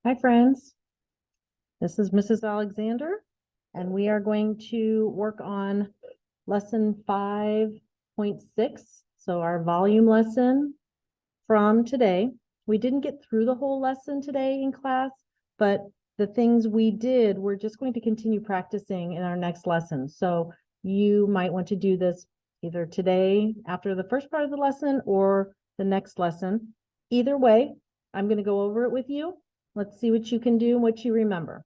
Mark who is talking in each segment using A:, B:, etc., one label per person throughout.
A: Hi, friends. This is Mrs. Alexander, and we are going to work on lesson 5.6. So our volume lesson from today. We didn't get through the whole lesson today in class, but the things we did, we're just going to continue practicing in our next lesson. So you might want to do this either today after the first part of the lesson or the next lesson. Either way, I'm going to go over it with you. Let's see what you can do and what you remember.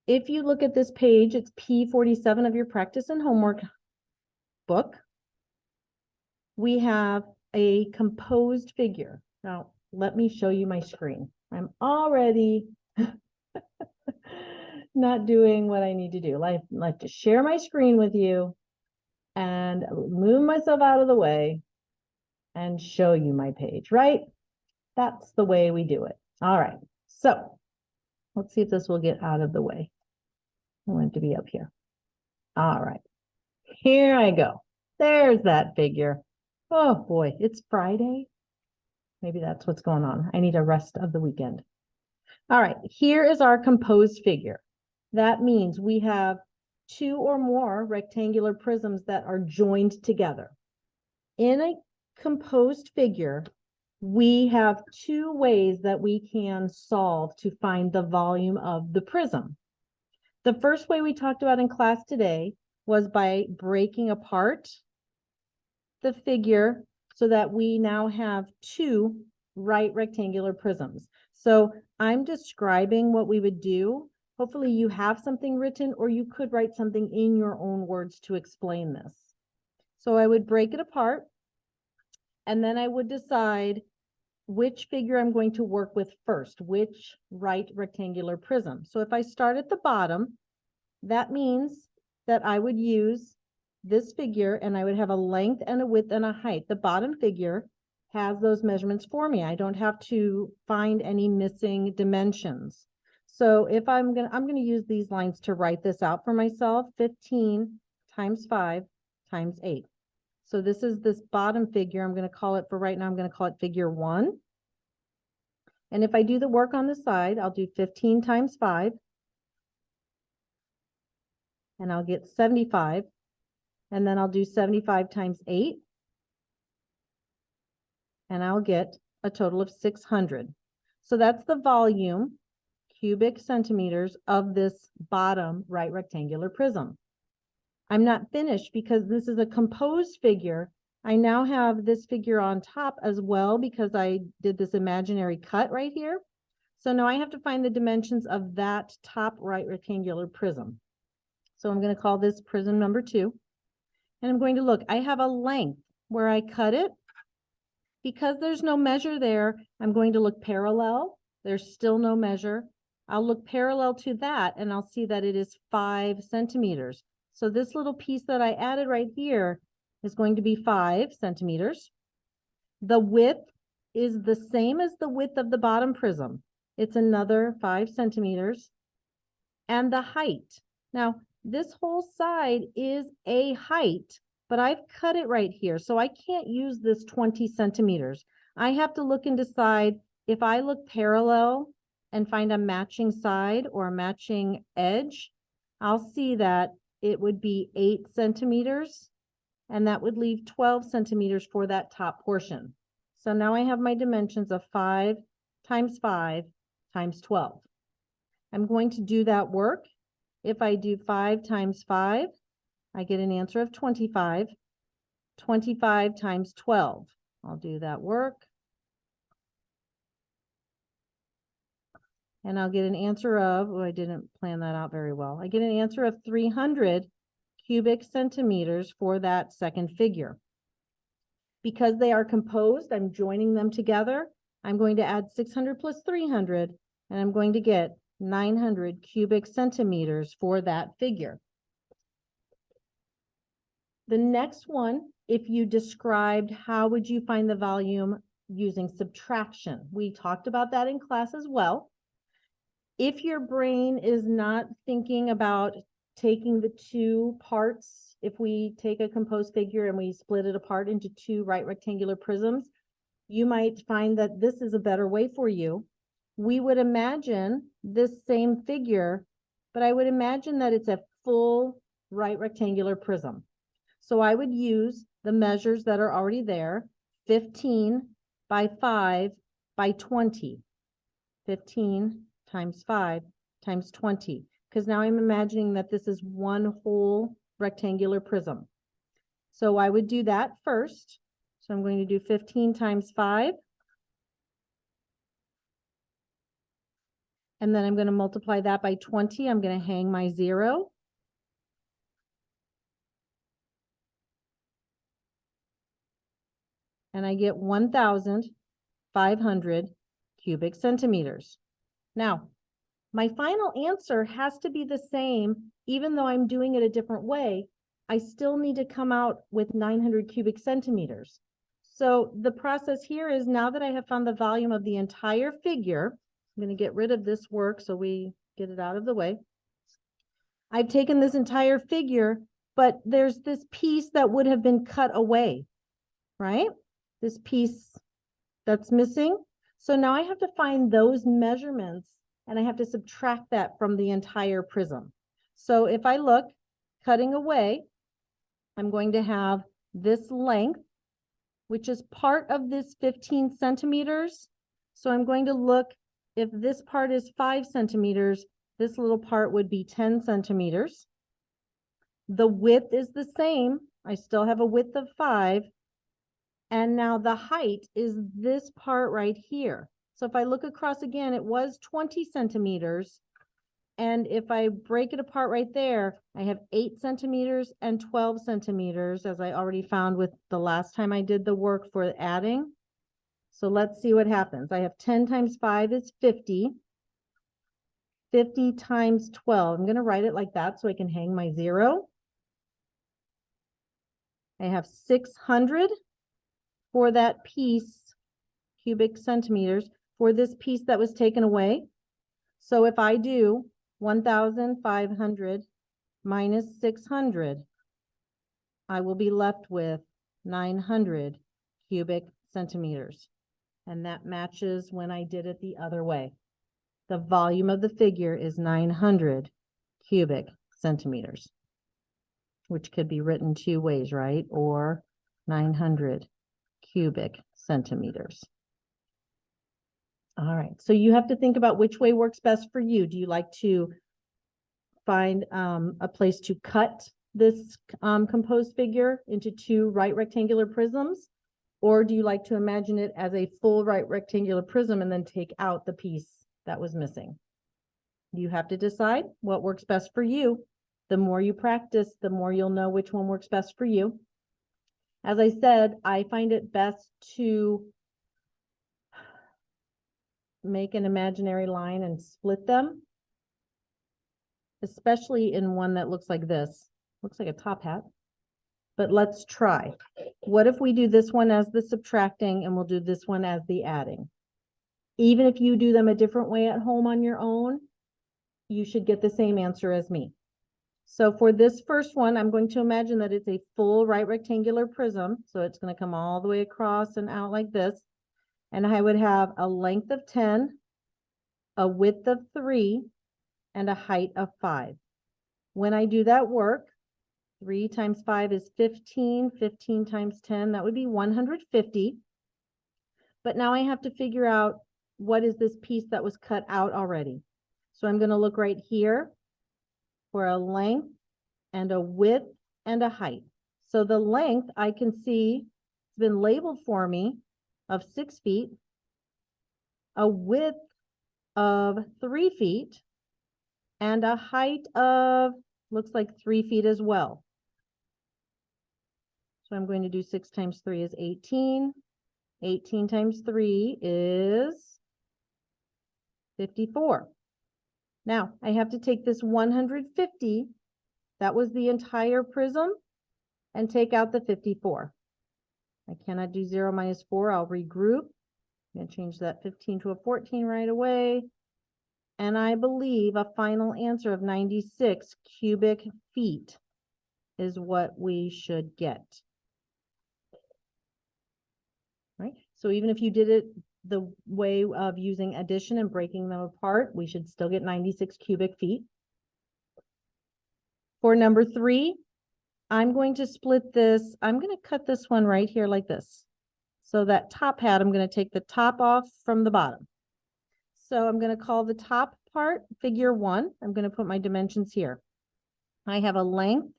A: If you look at this page, it's P47 of your practice and homework book. We have a composed figure. Now, let me show you my screen. I'm already not doing what I need to do. I like to share my screen with you and move myself out of the way and show you my page, right? That's the way we do it. All right. So let's see if this will get out of the way. I want it to be up here. All right. Here I go. There's that figure. Oh boy, it's Friday. Maybe that's what's going on. I need a rest of the weekend. All right, here is our composed figure. That means we have two or more rectangular prisms that are joined together. In a composed figure, we have two ways that we can solve to find the volume of the prism. The first way we talked about in class today was by breaking apart the figure so that we now have two right rectangular prisms. So I'm describing what we would do. Hopefully you have something written, or you could write something in your own words to explain this. So I would break it apart, and then I would decide which figure I'm going to work with first, which right rectangular prism. So if I start at the bottom, that means that I would use this figure and I would have a length and a width and a height. The bottom figure has those measurements for me. I don't have to find any missing dimensions. So if I'm gonna use these lines to write this out for myself. 15 times 5 times 8. So this is this bottom figure. I'm going to call it, for right now, I'm going to call it figure 1. And if I do the work on the side, I'll do 15 times 5. And I'll get 75. And then I'll do 75 times 8. And I'll get a total of 600. So that's the volume, cubic centimeters, of this bottom right rectangular prism. I'm not finished because this is a composed figure. I now have this figure on top as well because I did this imaginary cut right here. So now I have to find the dimensions of that top right rectangular prism. So I'm going to call this prism number 2. And I'm going to look, I have a length where I cut it. Because there's no measure there, I'm going to look parallel. There's still no measure. I'll look parallel to that and I'll see that it is 5 centimeters. So this little piece that I added right here is going to be 5 centimeters. The width is the same as the width of the bottom prism. It's another 5 centimeters. And the height. Now, this whole side is a height, but I've cut it right here. So I can't use this 20 centimeters. I have to look and decide if I look parallel and find a matching side or a matching edge, I'll see that it would be 8 centimeters, and that would leave 12 centimeters for that top portion. So now I have my dimensions of 5 times 5 times 12. I'm going to do that work. If I do 5 times 5, I get an answer of 25. 25 times 12. I'll do that work. And I'll get an answer of, oh, I didn't plan that out very well. I get an answer of 300 cubic centimeters for that second figure. Because they are composed, I'm joining them together. I'm going to add 600 plus 300, and I'm going to get 900 cubic centimeters for that figure. The next one, if you described how would you find the volume using subtraction. We talked about that in class as well. If your brain is not thinking about taking the two parts, if we take a composed figure and we split it apart into two right rectangular prisms, you might find that this is a better way for you. we would imagine this same figure, but I would imagine that it's a full right rectangular prism. So I would use the measures that are already there, 15 by 5 by 20. 15 times 5 times 20, because now I'm imagining that this is one whole rectangular prism. So I would do that first. So I'm going to do 15 times 5. And then I'm going to multiply that by 20. I'm going to hang my 0. And I get 1,500 cubic centimeters. Now, my final answer has to be the same, even though I'm doing it a different way. I still need to come out with 900 cubic centimeters. So the process here is, now that I have found the volume of the entire figure, I'm going to get rid of this work so we get it out of the way. I've taken this entire figure, but there's this piece that would have been cut away, right? This piece that's missing. So now I have to find those measurements, and I have to subtract that from the entire prism. So if I look, cutting away, I'm going to have this length, which is part of this 15 centimeters. So I'm going to look, if this part is 5 centimeters, this little part would be 10 centimeters. The width is the same. I still have a width of 5. And now the height is this part right here. So if I look across again, it was 20 centimeters. And if I break it apart right there, I have 8 centimeters and 12 centimeters, as I already found with the last time I did the work for adding. So let's see what happens. I have 10 times 5 is 50. 50 times 12. I'm going to write it like that so I can hang my 0. I have 600 for that piece, cubic centimeters, for this piece that was taken away. So if I do 1,500 minus 600, I will be left with 900 cubic centimeters. And that matches when I did it the other way. The volume of the figure is 900 cubic centimeters, which could be written 2 ways, right? Or 900 cubic centimeters. All right, so you have to think about which way works best for you. Do you like to find a place to cut this composed figure into 2 right rectangular prisms? Or do you like to imagine it as a full right rectangular prism and then take out the piece that was missing? You have to decide what works best for you. The more you practice, the more you'll know which one works best for you. As I said, I find it best to make an imaginary line and split them, especially in one that looks like this. Looks like a top hat. But let's try. What if we do this one as the subtracting and we'll do this one as the adding? Even if you do them a different way at home on your own, you should get the same answer as me. So for this first one, I'm going to imagine that it's a full right rectangular prism. So it's going to come all the way across and out like this. And I would have a length of 10, a width of 3, and a height of 5. When I do that work, 3 times 5 is 15. 15 times 10, that would be 150. But now I have to figure out what is this piece that was cut out already. So I'm going to look right here for a length and a width and a height. So the length, I can see it's been labeled for me of 6 feet, a width of 3 feet, and a height of, looks like 3 feet as well. So I'm going to do 6 times 3 is 18. 18 times 3 is 54. Now, I have to take this 150, that was the entire prism, and take out the 54. I cannot do 0 minus 4, I'll regroup. I'm going to change that 15 to a 14 right away. And I believe a final answer of 96 cubic feet is what we should get. Right? So even if you did it the way of using addition and breaking them apart, we should still get 96 cubic feet. For number 3, I'm going to split this. I'm going to cut this one right here like this. So that top hat, I'm going to take the top off from the bottom. So I'm going to call the top part figure 1. I'm going to put my dimensions here. I have a length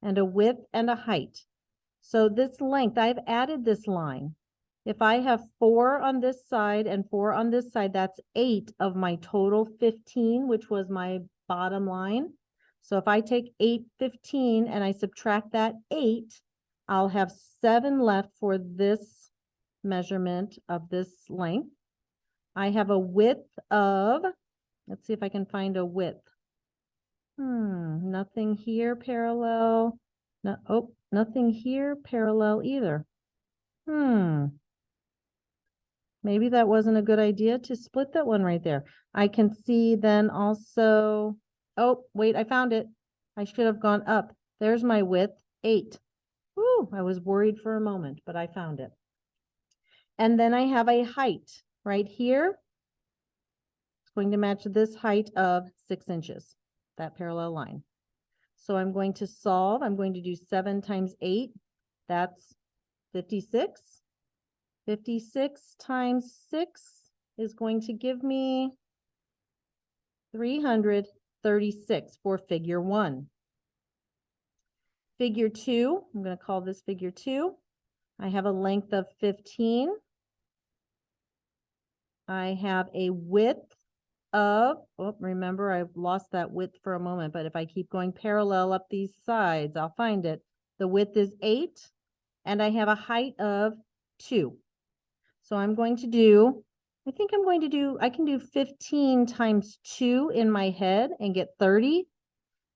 A: and a width and a height. So this length, I've added this line. If I have 4 on this side and 4 on this side, that's 8 of my total 15, which was my bottom line. So if I take 8, 15, and I subtract that 8, I'll have 7 left for this measurement of this length. I have a width of, let's see if I can find a width. Nothing here parallel. No, oh, nothing here parallel either. Maybe that wasn't a good idea to split that one right there. I can see then also, oh, wait, I found it. I should have gone up. There's my width, 8. Whew, I was worried for a moment, but I found it. And then I have a height right here. It's going to match this height of 6 inches, that parallel line. So I'm going to solve. I'm going to do 7 times 8. That's 56. 56 times 6 is going to give me 336 for figure 1. Figure 2, I'm going to call this figure 2. I have a length of 15. I have a width of, oh, remember I've lost that width for a moment, but if I keep going parallel up these sides, I'll find it. The width is 8, and I have a height of 2. So I'm going to do, I can do 15 times 2 in my head and get 30.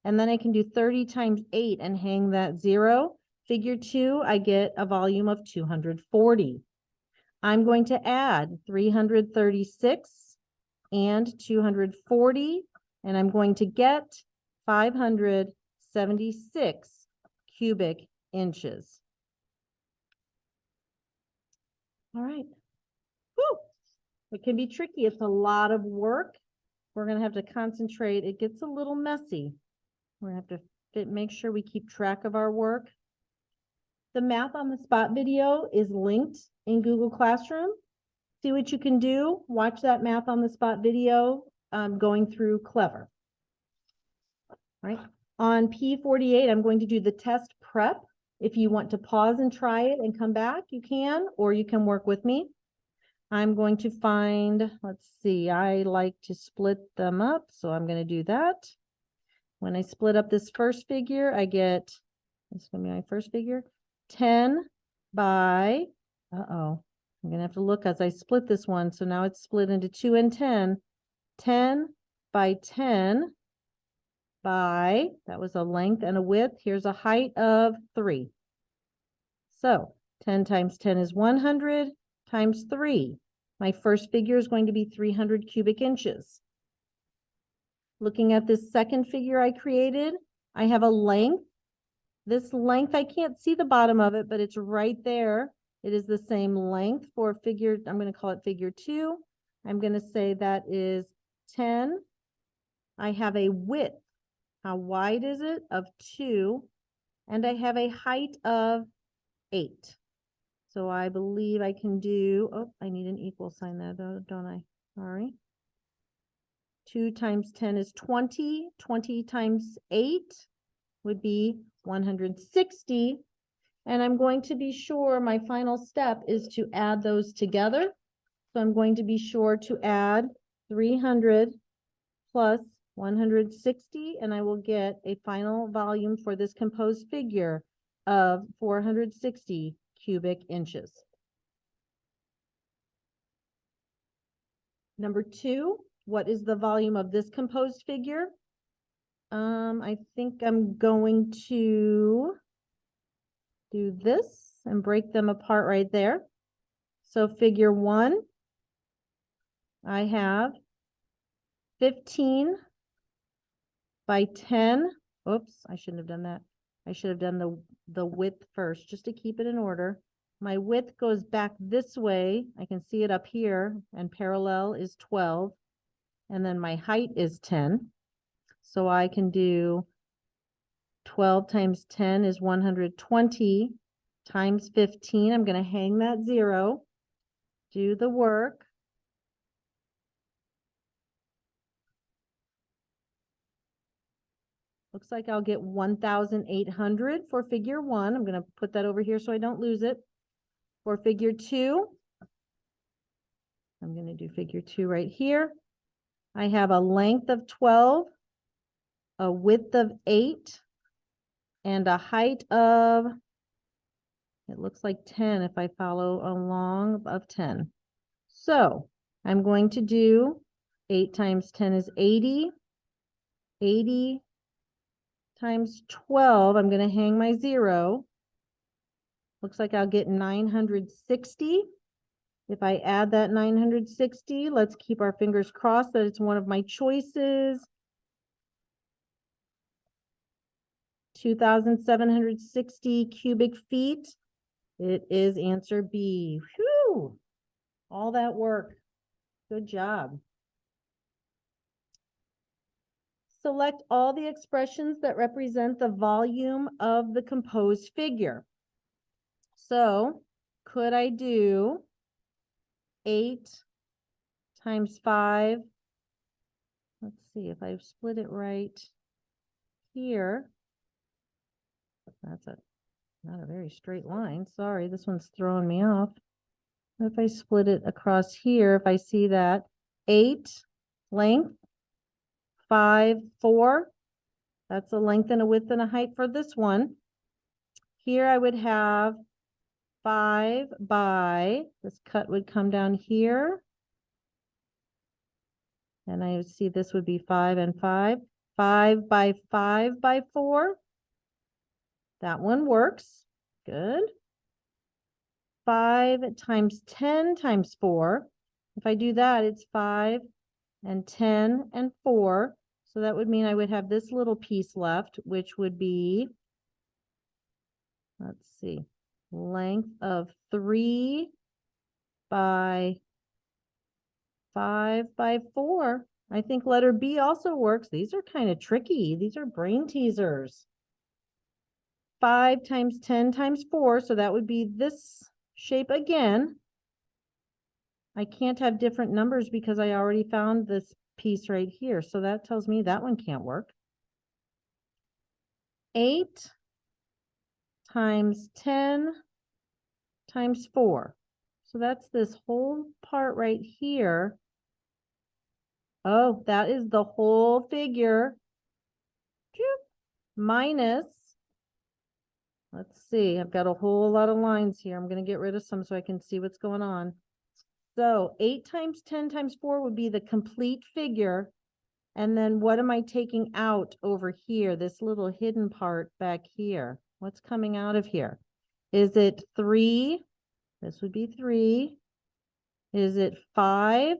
A: And then I can do 30 times 8 and hang that 0. Figure 2, I get a volume of 240. I'm going to add 336 and 240, and I'm going to get 576 cubic inches. All right. Whew. It can be tricky. It's a lot of work. We're going to have to concentrate. It gets a little messy. We're going to have to make sure we keep track of our work. The Math on the Spot video is linked in Google Classroom. See what you can do. Watch that Math on the Spot video going through Clever. All right. On P48, I'm going to do the test prep. If you want to pause and try it and come back, you can, or you can work with me. I'm going to find, let's see, I like to split them up, so I'm going to do that. When I split up this first figure, I get, this is going to be my first figure, 10 by, I'm going to have to look as I split this one. So now it's split into 2 and 10. 10 by 10 by, that was a length and a width. Here's a height of 3. So 10 times 10 is 100 times 3. My first figure is going to be 300 cubic inches. Looking at this second figure I created, I have a length. This length, I can't see the bottom of it, but it's right there. It is the same length for figure, I'm going to call it figure 2. I'm going to say that is 10. I have a width. How wide is it? Of 2. And I have a height of 8. So I believe I can do, oh, I need an equal sign there, don't I? Sorry. 2 times 10 is 20. 20 times 8 would be 160. And I'm going to be sure my final step is to add those together. So I'm going to be sure to add 300 plus 160, and I will get a final volume for this composed figure of 460 cubic inches. Number 2, what is the volume of this composed figure? I think I'm going to do this and break them apart right there. So figure 1, I have 15 by 10. Oops, I shouldn't have done that. I should have done the width first, just to keep it in order. My width goes back this way. I can see it up here, and parallel is 12. And then my height is 10. So I can do 12 times 10 is 120 times 15. I'm going to hang that 0. Do the work. Looks like I'll get 1,800 for figure 1. I'm going to put that over here so I don't lose it. For figure 2, I'm going to do figure 2 right here. I have a length of 12, a width of 8, and a height of, it looks like 10 if I follow along, of 10. So I'm going to do 8 times 10 is 80. 80 times 12, I'm going to hang my 0. Looks like I'll get 960. If I add that 960, let's keep our fingers crossed that it's one of my choices. 2,760 cubic feet. It is answer B. Whew! All that work. Good job. Select all the expressions that represent the volume of the composed figure. So, could I do 8 times 5? Let's see if I've split it right here. That's not a very straight line. Sorry, this one's throwing me off. If I split it across here, if I see that 8 length, 5, 4, that's a length and a width and a height for this one. Here I would have 5 by, this cut would come down here. And I would see this would be 5 and 5. 5 by 5 by 4. That one works. Good. 5 times 10 times 4. If I do that, it's 5 and 10 and 4. So that would mean I would have this little piece left, which would be, let's see, length of 3 by 5 by 4. I think letter B also works. These are kind of tricky. These are brain teasers. 5 times 10 times 4. So that would be this shape again. I can't have different numbers because I already found this piece right here. So that tells me that one can't work. 8 times 10 times 4. So that's this whole part right here. Oh, that is the whole figure. Minus, let's see, I've got a whole lot of lines here. I'm going to get rid of some so I can see what's going on. So 8 times 10 times 4 would be the complete figure. And then what am I taking out over here? This little hidden part back here. What's coming out of here? Is it 3? This would be 3. Is it 5?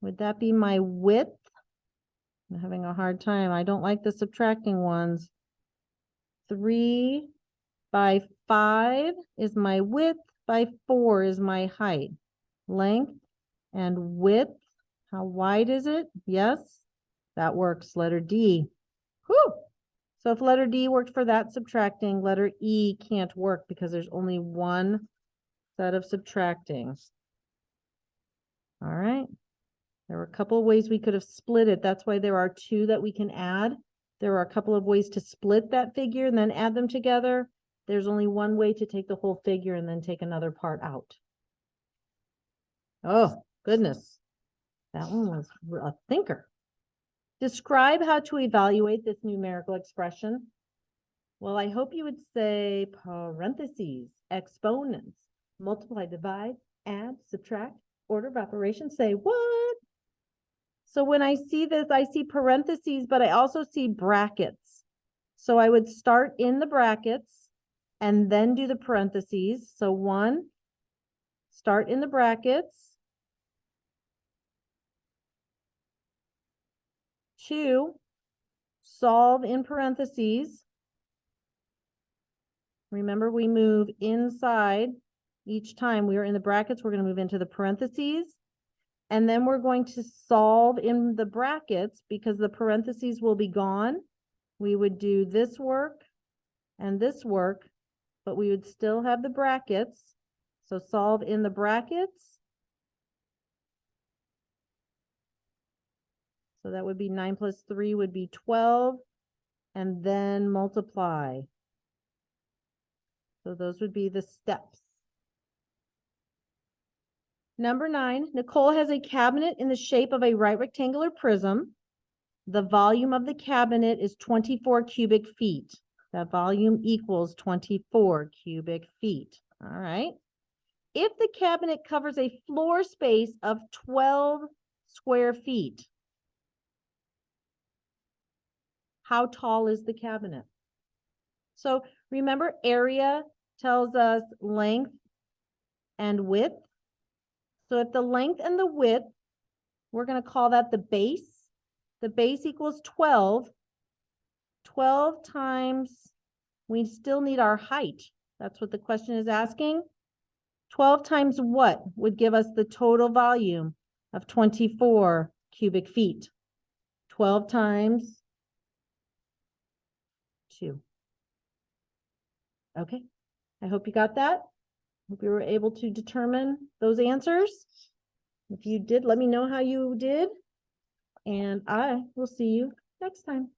A: Would that be my width? I'm having a hard time. I don't like the subtracting ones. 3 by 5 is my width, by 4 is my height. Length and width. How wide is it? Yes, that works. Letter D. Whew. So if letter D worked for that subtracting, letter E can't work because there's only one set of subtracting. All right. There were a couple of ways we could have split it. That's why there are 2 that we can add. There are a couple of ways to split that figure and then add them together. There's only one way to take the whole figure and then take another part out. Oh, goodness. That one was a thinker. Describe how to evaluate this numerical expression. Well, I hope you would say parentheses, exponents, multiply, divide, add, subtract, order of operations. Say what? So when I see this, I see parentheses, but I also see brackets. So I would start in the brackets and then do the parentheses. So 1, start in the brackets. 2, solve in parentheses. Remember, we move inside each time we are in the brackets. We're going to move into the parentheses. And then we're going to solve in the brackets because the parentheses will be gone. We would do this work and this work, but we would still have the brackets. So solve in the brackets. So that would be 9 plus 3 would be 12, and then multiply. So those would be the steps. Number 9, Nicole has a cabinet in the shape of a right rectangular prism. The volume of the cabinet is 24 cubic feet. That volume equals 24 cubic feet. All right. If the cabinet covers a floor space of 12 square feet, how tall is the cabinet? So remember, area tells us length and width. So if the length and the width, we're going to call that the base. The base equals 12. 12 times, we still need our height. That's what the question is asking. 12 times what would give us the total volume of 24 cubic feet? 12 times 2. Okay, I hope you got that. Hope you were able to determine those answers. If you did, let me know how you did. And I will see you next time.